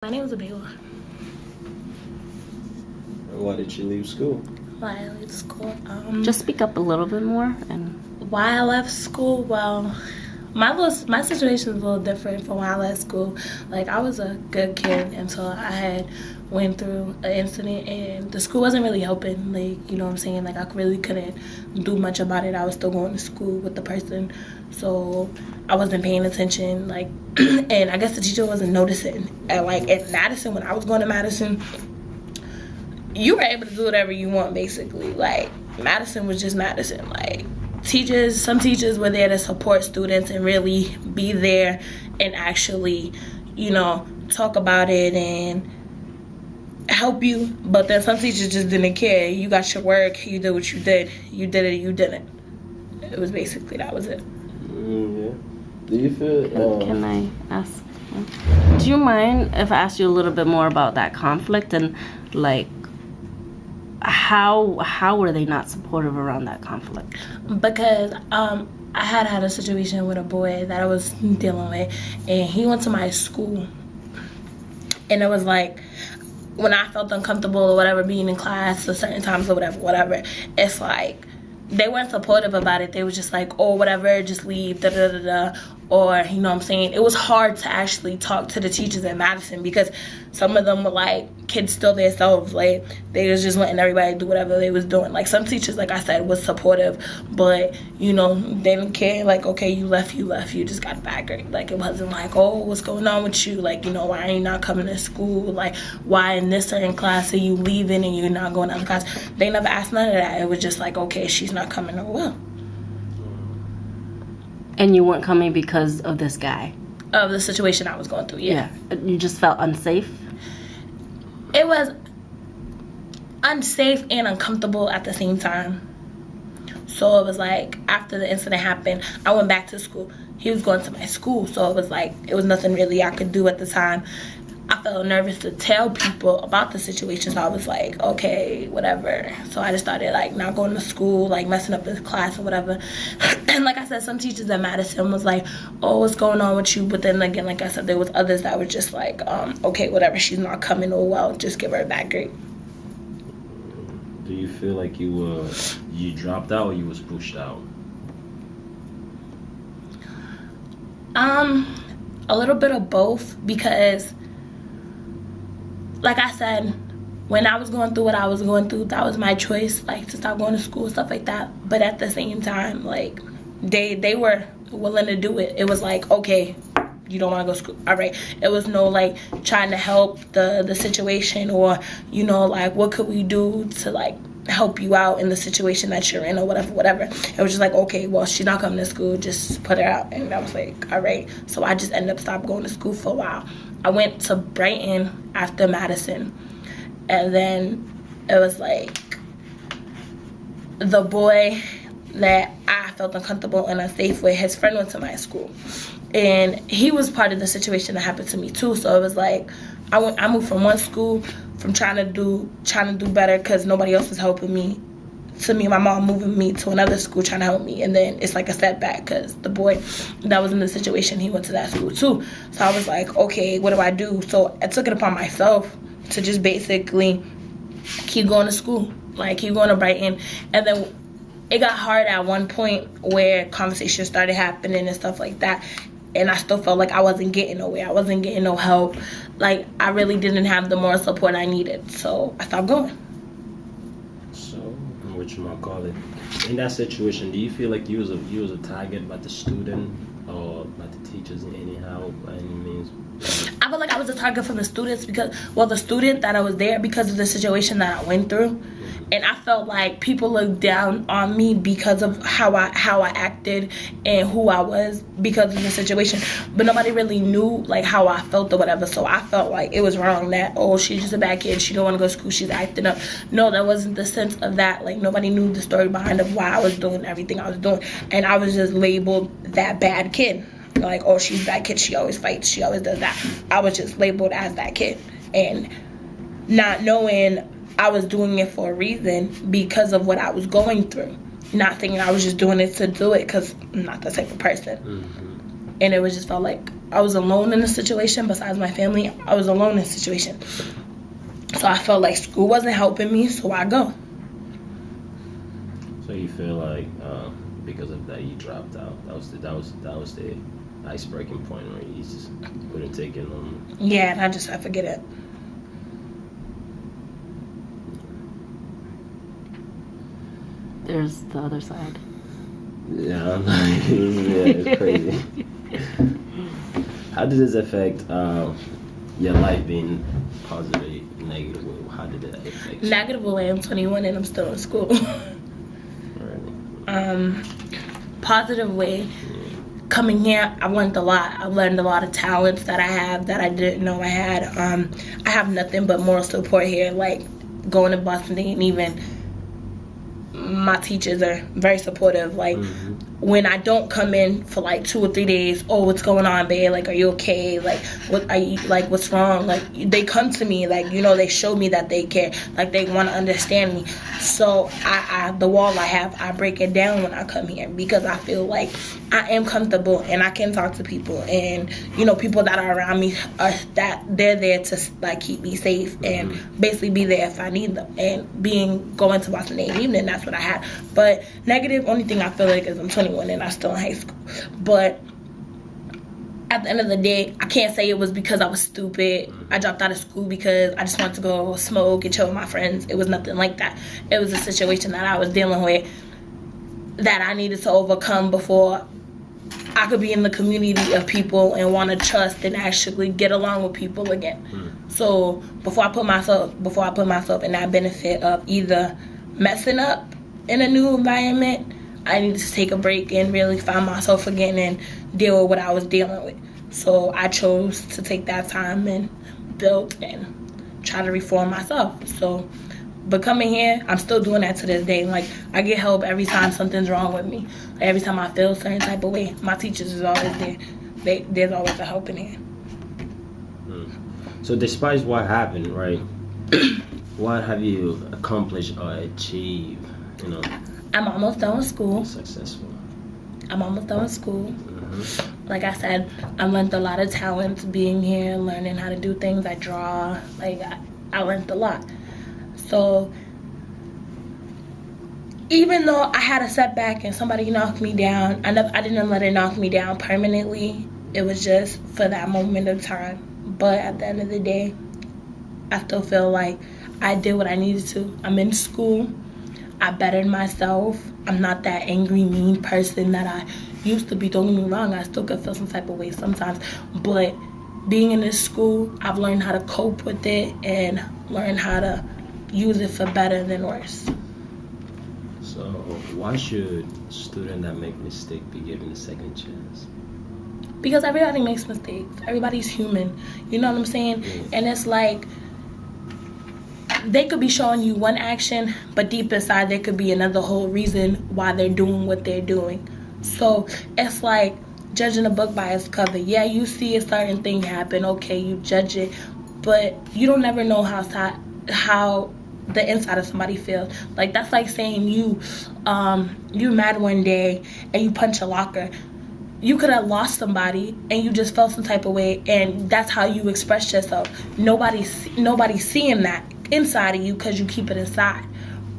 My name is Abiejuwa. Why did you leave school? Why I left school? Just speak up a little bit more. And why I left school? Well, my situation is a little different from why I left school. Like, I was a good kid until I had went through an incident, and the school wasn't really helping. Like, you know what I'm saying? Like, I really couldn't do much about it. I was still going to school with the person, so I wasn't paying attention. Like, and I guess the teacher wasn't noticing. And like at Madison, when I was going to Madison, you were able to do whatever you want, basically. Like, Madison was just Madison. Like, some teachers were there to support students and really be there and actually, talk about it and help you. But then some teachers just didn't care. You got your work, you did what you did. You did it, you didn't. It was basically, that was it. Yeah. Do you feel... Can I ask? Do you mind if I ask you a little bit more about that conflict and, like, how were they not supportive around that conflict? Because I had a situation with a boy that I was dealing with, and he went to my school, and it was like, when I felt uncomfortable or whatever being in class at certain times or whatever, it's like they weren't supportive about it. They were just like, oh, whatever, just leave, da da da da. Or, you know what I'm saying? It was hard to actually talk to the teachers in Madison because some of them were like kids still themselves. Like, they was just letting everybody do whatever they was doing. Like, some teachers, like I said, was supportive, but, they didn't care. Like, okay, you left, you just got a bad grade. Like, it wasn't like, oh, what's going on with you? Like, why are you not coming to school? Like, why in this certain class are you leaving and you're not going to other class? They never asked none of that. It was just like, okay, she's not coming, oh well. And you weren't coming because of this guy? Of the situation I was going through, yeah. You just felt unsafe? It was unsafe and uncomfortable at the same time. So it was like, after the incident happened, I went back to school. He was going to my school, so it was like, it was nothing really I could do at the time. I felt nervous to tell people about the situation, so I was like, okay, whatever. So I just started, like, not going to school, like, messing up this class or whatever. And like I said, some teachers at Madison was like, oh, what's going on with you? But then again, like I said, there was others that were just like, okay, whatever, she's not coming, oh well, just give her a bad grade. Do you feel like you dropped out or you was pushed out? A little bit of both, because like I said, when I was going through what I was going through, that was my choice, like, to stop going to school and stuff like that. But at the same time, like, they were willing to do it. It was like, okay, you don't want to go to school, all right. It was no, like, trying to help the situation or, like, what could we do to, like, help you out in the situation that you're in or whatever. It was just like, okay, well, she's not coming to school, just put her out. And I was like, all right. So I just ended up stopped going to school for a while. I went to Brighton after Madison, and then it was like the boy that I felt uncomfortable and unsafe with, his friend went to my school, and he was part of the situation that happened to me too. So it was like I moved from one school, from trying to do better because nobody else was helping me, to me and my mom moving me to another school trying to help me. And then it's like a setback because the boy that was in the situation, he went to that school too. So I was like, okay, what do I do? So I took it upon myself to just basically keep going to school, like keep going to Brighton. And then it got hard at one point where conversations started happening and stuff like that. And I still felt like I wasn't getting nowhere. I wasn't getting no help. Like, I really didn't have the moral support I needed. So I stopped going. In that situation, do you feel like you was a target by the student or by the teachers in by any means? I feel like I was a target from the students because, well, the student that I was there because of the situation that I went through. And I felt like people looked down on me because of how I acted and who I was because of the situation. But nobody really knew, like, how I felt or whatever. So I felt like it was wrong that, oh, she's just a bad kid, she don't want to go to school, she's acting up. No, that wasn't the sense of that. Like, nobody knew the story behind of why I was doing everything I was doing. And I was just labeled that bad kid. Like, oh, she's that kid, she always fights, she always does that. I was just labeled as that kid. And not knowing I was doing it for a reason because of what I was going through. Not thinking I was just doing it to do it because I'm not that type of person. Mm-hmm. And it was just felt like I was alone in the situation. Besides my family, I was alone in the situation. So I felt like school wasn't helping me, so I go. So you feel like because of that you dropped out. That was the ice breaking point where you just couldn't take it no more. Yeah, and I forget it. There's the other side. Yeah, it's crazy. How did this affect your life being positive, negative? How did it affect you? Negative way, I'm 21 and I'm still in school. Right. Positive way, coming here, I learned a lot. I learned a lot of talents that I have that I didn't know I had. I have nothing but moral support here, like going to Boston, and even my teachers are very supportive. Like when I don't come in for like 2 or 3 days, oh, what's going on, babe? Like, are you okay? Like, what are you, like, what's wrong? Like, they come to me, like, you know, they show me that they care, like they want to understand me. So I the wall I have, I break it down when I come here, because I feel like I am comfortable and I can talk to people, and you know, people that are around me are that they're there to like keep me safe and basically be there if I need them. And going to Boston in the evening, that's what I had. But negative, only thing I feel like is I'm 21 and I'm still in high school. But at the end of the day, I can't say it was because I was stupid. I dropped out of school because I just wanted to go smoke and chill with my friends. It was nothing like that. It was a situation that I was dealing with that I needed to overcome before I could be in the community of people and want to trust and actually get along with people again. So before I put myself in that benefit of either messing up in a new environment, I needed to take a break and really find myself again and deal with what I was dealing with. So I chose to take that time and build and try to reform myself. So but coming here, I'm still doing that to this day. Like, I get help every time something's wrong with me. Like, every time I feel a certain type of way, my teachers is always there. There's always a help in here. So despite what happened, right, what have you accomplished or achieved, you know? I'm almost done with school. Successful. I'm almost done with school. Like I said, I learned a lot of talents being here, learning how to do things. I draw. Like, I learned a lot. So even though I had a setback and somebody knocked me down, I didn't let it knock me down permanently. It was just for that moment of time. But at the end of the day, I still feel like I did what I needed to. I'm in school. I bettered myself. I'm not that angry, mean person that I used to be. Don't get me wrong, I still could feel some type of way sometimes. But being in this school, I've learned how to cope with it and learn how to use it for better than worse. So why should students that make mistakes be given a second chance? Because everybody makes mistakes. Everybody's human. You know what I'm saying? And it's like, they could be showing you one action, but deep inside there could be another whole reason why they're doing what they're doing. So it's like judging a book by its cover. Yeah, you see a certain thing happen, okay, you judge it, but you don't ever know how the inside of somebody feels. Like, that's like saying you're mad one day and you punch a locker. You could have lost somebody and you just felt some type of way, and that's how you express yourself. Nobody's seeing that inside of you because you keep it inside,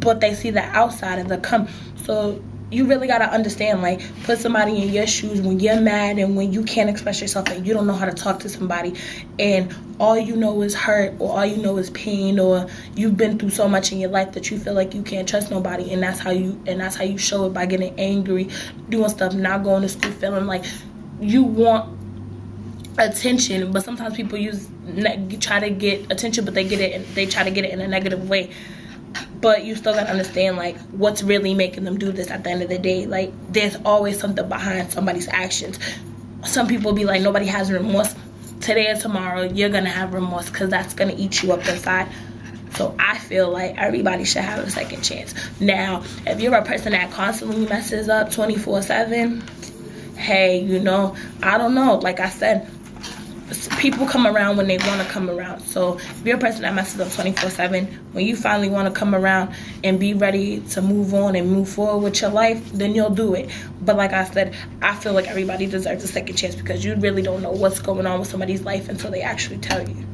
but they see the outside of the come. So you really got to understand, like, put somebody in your shoes when you're mad and when you can't express yourself and you don't know how to talk to somebody, and all you know is hurt, or all you know is pain, or you've been through so much in your life that you feel like you can't trust nobody, and that's how you show it, by getting angry, doing stuff, not going to school, feeling like you want attention. But sometimes people try to get attention, but they try to get it in a negative way. But you still gotta understand, like, what's really making them do this at the end of the day. Like, there's always something behind somebody's actions. Some people be like, nobody has remorse. Today or tomorrow, you're gonna have remorse, because that's gonna eat you up inside. So I feel like everybody should have a second chance. Now, if you're a person that constantly messes up 24/7, hey, you know, I don't know. Like I said, people come around when they want to come around. So if you're a person that messes up 24/7, when you finally want to come around and be ready to move on and move forward with your life, then you'll do it. But like I said, I feel like everybody deserves a second chance, because you really don't know what's going on with somebody's life until they actually tell you.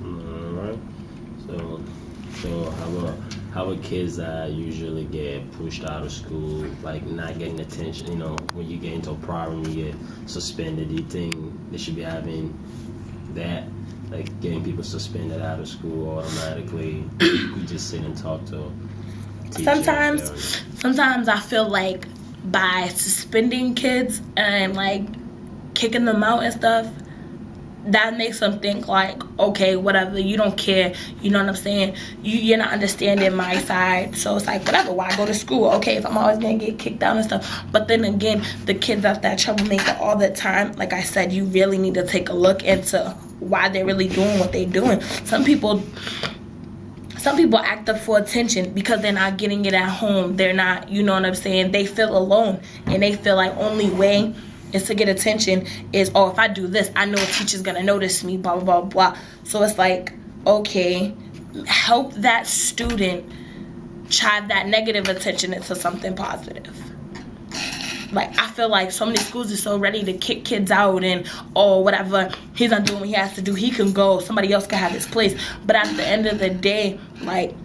Alright. So how about kids that usually get pushed out of school, like not getting attention? You know, when you get into a problem, you get suspended. Do you think they should be having that, like getting people suspended out of school automatically? You just sit and talk to teachers? Sometimes I feel like by suspending kids and like kicking them out and stuff, that makes them think like, okay, whatever, you don't care, you know what I'm saying? You're not understanding my side, so it's like, whatever, why go to school? Okay, if I'm always gonna get kicked out and stuff. But then again, the kids that's that troublemaker all the time, like I said, you really need to take a look into why they're really doing what they're doing. Some people act up for attention because they're not getting it at home. They're not, you know what I'm saying? They feel alone, and they feel like only way is to get attention is, oh, if I do this, I know a teacher's gonna notice me, blah, blah, blah, blah. So it's like, okay, help that student drive that negative attention into something positive. Like, I feel like so many schools are so ready to kick kids out and, oh, whatever, he's not doing what he has to do, he can go, somebody else can have his place. But at the end of the day, like,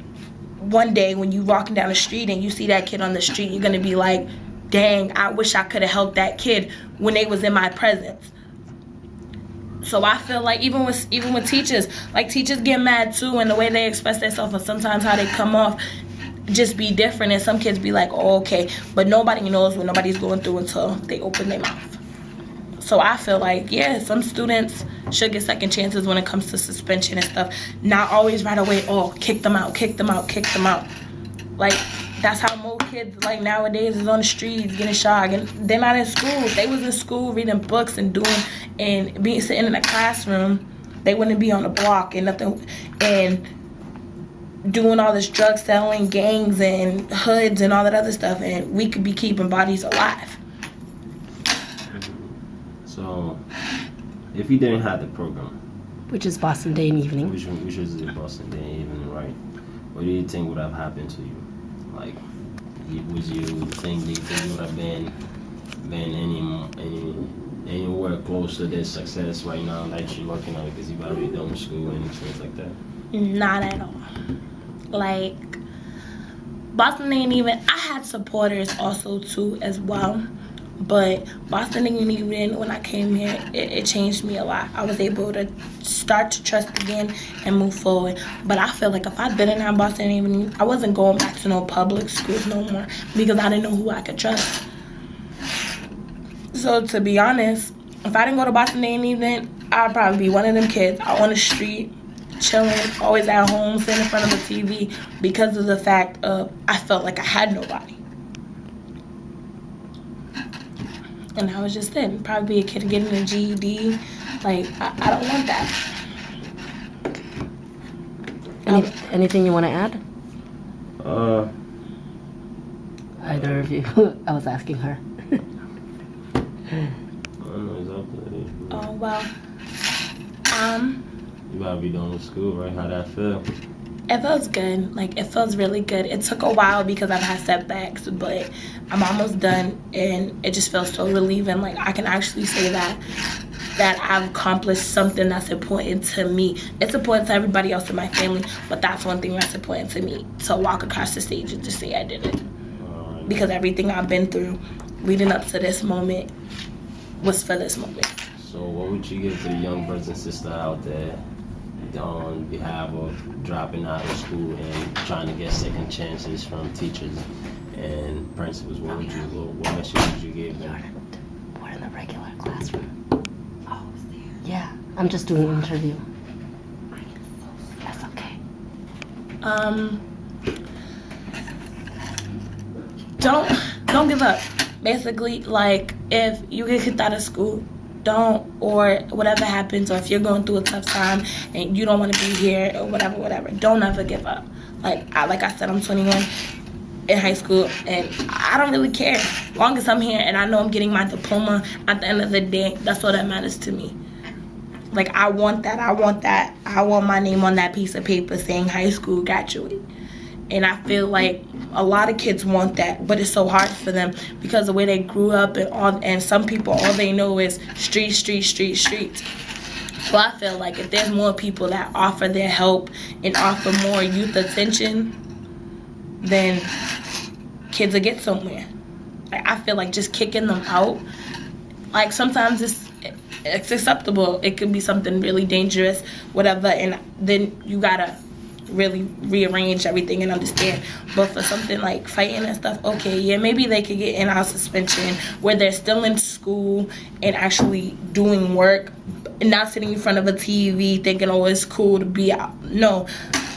one day when you walking down the street and you see that kid on the street, you're gonna be like, dang, I wish I could have helped that kid when they was in my presence. So I feel like even with teachers, like teachers get mad too, and the way they express themselves and sometimes how they come off just be different, and some kids be like, oh, okay, but nobody knows what nobody's going through until they open their mouth. So I feel like, yeah, some students should get second chances when it comes to suspension and stuff. Not always right away, oh, kick them out. Like, that's how most kids, like, nowadays is on the streets getting shot. And they're not in school. If they was in school reading books and sitting in a classroom, they wouldn't be on the block and nothing, and doing all this drug selling, gangs and hoods and all that other stuff, and we could be keeping bodies alive. So, if you didn't have the program, which is Boston Day and Evening, which is the Boston Day and Evening, right? What do you think would have happened to you? Like, would you think you would have been anywhere close to this success right now that you're looking at, because you've already done school and things like that? Not at all. Like, Boston ain't even, I had supporters also too as well, but Boston ain't even, when I came here, it changed me a lot. I was able to start to trust again and move forward. But I feel like if I didn't have Boston Evening, I wasn't going back to no public schools no more, because I didn't know who I could trust. So to be honest, if I didn't go to Boston Evening, I'd probably be one of them kids out on the street, chilling, always at home, sitting in front of the TV, because of the fact of I felt like I had nobody. And I was just then probably be a kid getting a GED. Like, I don't want that. Anything you want to add? Either of you. I was asking her. Oh, well. You gotta be done with school, right? How'd that feel? It feels good. Like, it feels really good. It took a while because I've had setbacks, but I'm almost done, and it just feels so relieving. Like, I can actually say that I've accomplished something that's important to me. It's important to everybody else in my family, but that's one thing that's important to me, to walk across the stage and just say I did it. Because everything I've been through leading up to this moment was for this moment. So what would you give to the young brothers and sisters out there on behalf of dropping out of school and trying to get second chances from teachers and principals? What message would you give them? We're in the regular classroom. Oh, yeah. I'm just doing an interview. That's okay. Don't give up. Basically, like, if you get kicked out of school, don't, or whatever happens, or if you're going through a tough time and you don't want to be here or whatever, don't ever give up. Like I said, I'm 21 in high school, and I don't really care. As long as I'm here and I know I'm getting my diploma at the end of the day, that's all that matters to me. Like, I want that. I want my name on that piece of paper saying high school graduate. And I feel like a lot of kids want that, but it's so hard for them because the way they grew up and some people, all they know is streets. So I feel like if there's more people that offer their help and offer more youth attention, then kids will get somewhere. Like, I feel like just kicking them out, like, sometimes it's acceptable. It could be something really dangerous, whatever, and then you gotta really rearrange everything and understand. But for something like fighting and stuff, okay, yeah, maybe they could get in-house suspension where they're still in school and actually doing work and not sitting in front of a TV thinking, oh, it's cool to be out. No,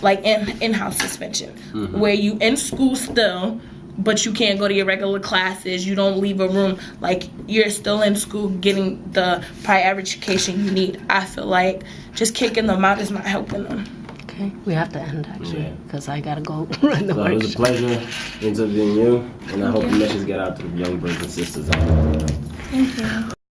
like in-house suspension, where you in school still, but you can't go to your regular classes, you don't leave a room, like, you're still in school getting the prior education you need. I feel like just kicking them out is not helping them. Okay, we have to end, actually, because I gotta go run the So it was a pleasure interviewing you, and I hope the message get out to the young brothers and sisters out there. Thank you.